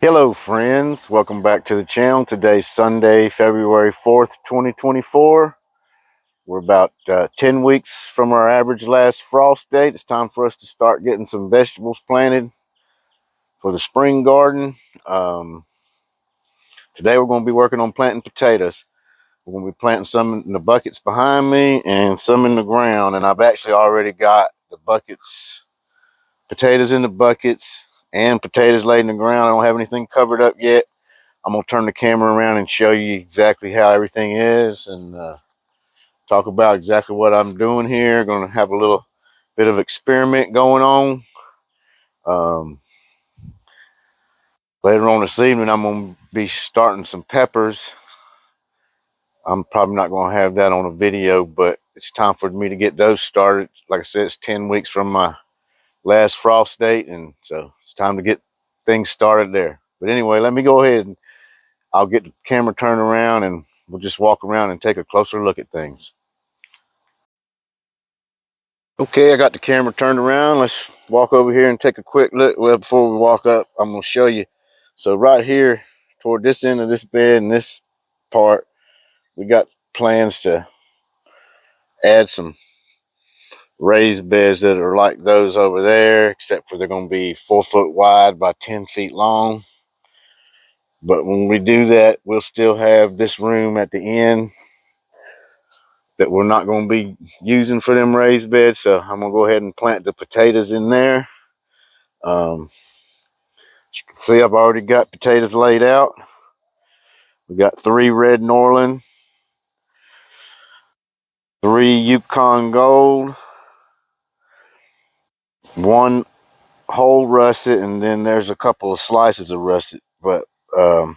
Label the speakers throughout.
Speaker 1: Hello friends, welcome back to the channel. Today's Sunday, February 4th, 2024. We're about 10 weeks from our average last frost date. It's time for us to start getting some vegetables planted for the spring garden. Today we're going to be working on planting potatoes. We're going to be planting some in the buckets behind me and some in the ground. And I've actually already got the buckets, potatoes in the buckets and potatoes laid in the ground. I don't have anything covered up yet. I'm going to turn the camera around and show you exactly how everything is and talk about exactly what I'm doing here. Going to have a little bit of experiment going on. Later on this evening, I'm going to be starting some peppers. I'm probably not going to have that on a video, but it's time for me to get those started. Like I said, it's 10 weeks from my last frost date, and so it's time to get things started there. But anyway, let me go ahead and I'll get the camera turned around and we'll just walk around and take a closer look at things. Okay, I got the camera turned around. Let's walk over here and take a quick look. Well, before we walk up, I'm going to show you. So right here, toward this end of this bed and this part, we got plans to add some raised beds that are like those over there, except for they're going to be 4 foot wide by 10 feet long. But when we do that, we'll still have this room at the end that we're not going to be using for them raised beds. So I'm going to go ahead and plant the potatoes in there. As you can see, I've already got potatoes laid out. We got 3 red Norland, 3 Yukon Gold, 1 whole Russet, and then there's a couple of slices of Russet. But so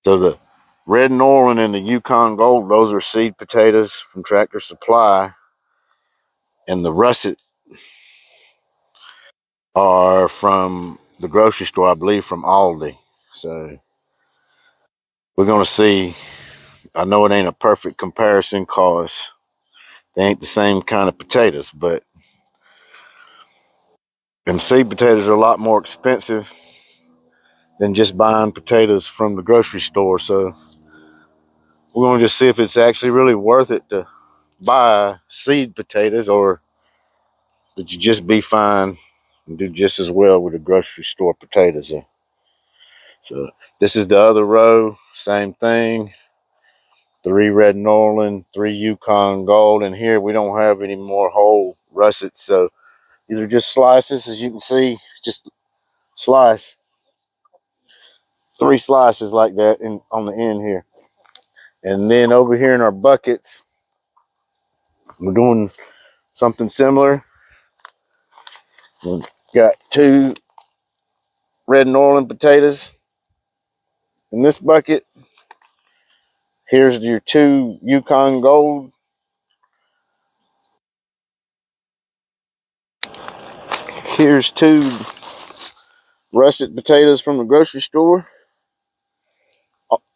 Speaker 1: the red Norland and the Yukon Gold, those are seed potatoes from Tractor Supply, and the Russet are from the grocery store, I believe, from Aldi. So we're going to see. I know it ain't a perfect comparison because they ain't the same kind of potatoes, but them seed potatoes are a lot more expensive than just buying potatoes from the grocery store. So we're going to just see if it's actually really worth it to buy seed potatoes, or would you just be fine and do just as well with the grocery store potatoes. So this is the other row, same thing. 3 red Norland, 3 Yukon Gold, and here we don't have any more whole russets. So these are just slices, as you can see, just slice. 3 slices like that on the end here. And then over here in our buckets, we're doing something similar. We've got 2 red Norland potatoes in this bucket. Here's your 2 Yukon Gold. Here's 2 russet potatoes from the grocery store.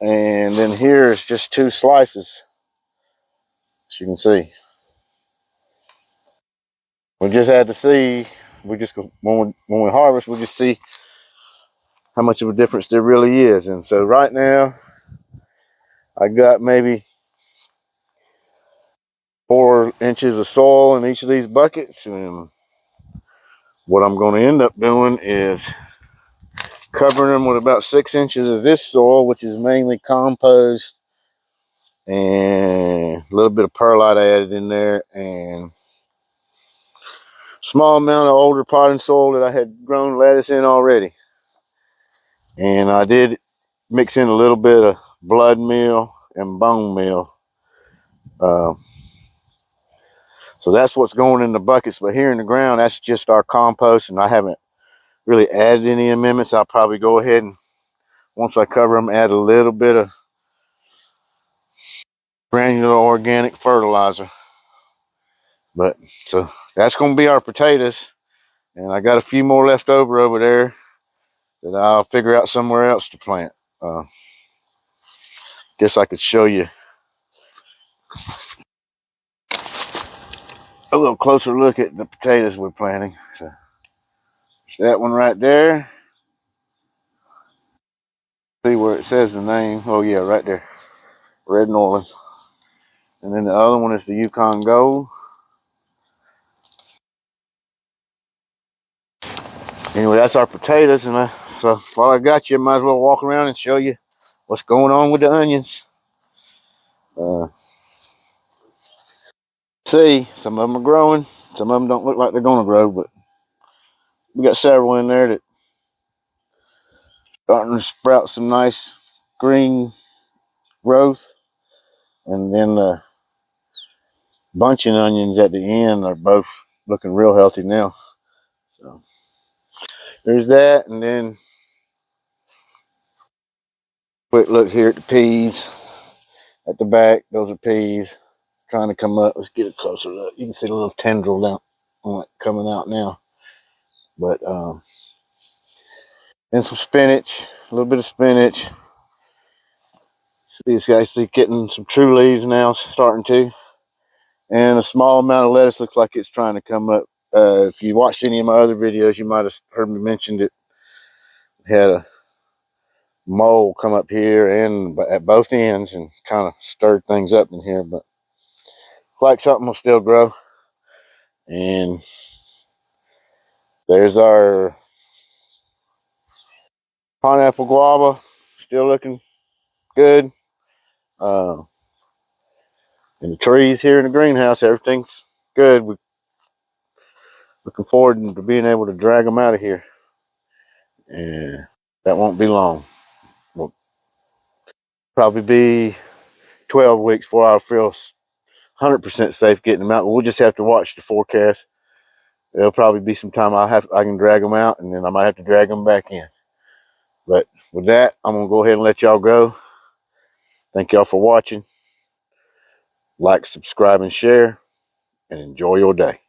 Speaker 1: And then here's just 2 slices, as you can see. We just had to see, when we harvest, we'll just see how much of a difference there really is. And so right now, I got maybe 4 inches of soil in each of these buckets. And what I'm going to end up doing is covering them with about 6 inches of this soil, which is mainly compost and a little bit of perlite added in there, and small amount of older potting soil that I had grown lettuce in already. And I did mix in a little bit of blood meal and bone meal. So that's what's going in the buckets. But here in the ground, that's just our compost, and I haven't really added any amendments. I'll probably go ahead and, once I cover them, add a little bit of granular organic fertilizer. But so that's going to be our potatoes. And I got a few more left over there that I'll figure out somewhere else to plant. Guess I could show you a little closer look at the potatoes we're planting. So that one right there. See where it says the name. Oh yeah, right there. Red Norland. And then the other one is the Yukon Gold. Anyway, that's our potatoes. And so while I got you, I might as well walk around and show you what's going on with the onions. See, some of them are growing. Some of them don't look like they're going to grow, but we got several in there that starting to sprout some nice green growth. And then the bunching onions at the end are both looking real healthy now. So there's that. And then quick look here at the peas at the back. Those are peas trying to come up. Let's get a closer look. You can see the little tendril down on it coming out now. But and some spinach, a little bit of spinach. See these guys getting some true leaves now, starting to. And a small amount of lettuce looks like it's trying to come up. If you watched any of my other videos, you might have heard me mention it. Had a mole come up here and at both ends and kind of stirred things up in here, but like something will still grow. And there's our pineapple guava, still looking good. And the trees here in the greenhouse, everything's good. We're looking forward to being able to drag them out of here. And that won't be long. We'll probably be 12 weeks before I feel 100% safe getting them out. We'll just have to watch the forecast. There'll probably be some time I can drag them out, and then I might have to drag them back in. But with that, I'm gonna go ahead and let y'all go. Thank y'all for watching. Like, subscribe, and share, and enjoy your day.